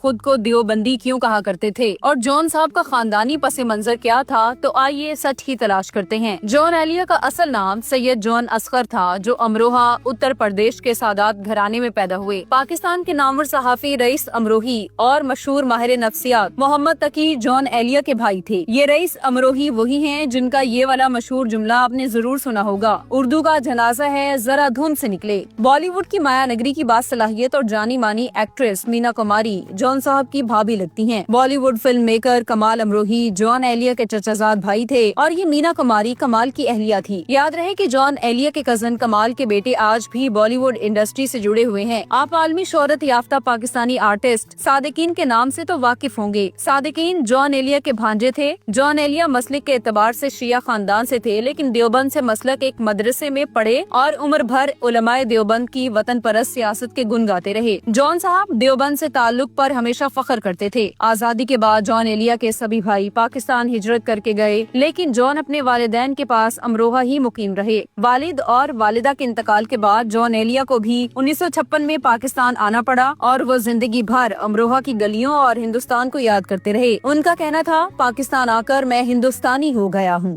خود کو دیوبندی کیوں کہا کرتے تھے اور جون صاحب کا خاندانی پس منظر کیا تھا؟ تو آئیے سچ ہی تلاش کرتے ہیں۔ جون ایلیا کا اصل نام سید جون اصغر تھا، جو امروہہ اتر پردیش کے سادات گھرانے میں پیدا ہوئے۔ پاکستان کے نامور صحافی رئیس امروہی اور مشہور ماہر نفسیات محمد تقی جون ایلیا کے بھائی تھے۔ یہ رئیس امروہی وہی ہیں جن کا یہ والا مشہور جملہ آپ نے ضرور سنا ہوگا، اردو کا جنازہ ہے ذرا دھن سے نکلے۔ بالی ووڈ کی مایا نگری کی بات صلاحیت اور جانی مانی ایکٹریس مینا کماری جون صاحب کی بھابھی لگتی ہیں۔ بالی ووڈ فلم میکر کمال امروہی جون ایلیا کے چچا زاد بھائی تھے اور یہ مینا کماری کمال کی اہلیہ تھی۔ یاد رہے کہ جون ایلیا کے کزن کمال کے بیٹے آج بھی بالی ووڈ انڈسٹری سے جڑے ہوئے ہیں۔ آپ عالمی شہرت یافتہ پاکستانی آرٹسٹ صادقین کے نام سے تو واقف ہوں گے۔ صادقین جون ایلیا کے بھانجے تھے۔ جون ایلیا مسلک کے اعتبار سے شیعہ خاندان سے تھے، لیکن دیوبند سے مسلک ایک مدرسے میں پڑھے اور عمر بھر علماء دیوبند کی وطن پرست سیاست کے گن گاتے رہے۔ جون صاحب دیوبند سے تعلق پر ہمیشہ فخر کرتے تھے۔ آزادی کے بعد جون ایلیا کے سبھی بھائی پاکستان ہجرت کر کے گئے، لیکن جون اپنے والدین کے پاس امروہہ ہی مقیم رہے۔ والد اور والدہ کے انتقال کے بعد جون ایلیا کو بھی 1956 میں پاکستان آنا پڑا اور وہ زندگی بھر امروہہ کی گلیوں اور ہندوستان کو یاد کرتے رہے۔ ان کا کہنا تھا، پاکستان آ کر میں ہندوستانی ہو گیا ہوں۔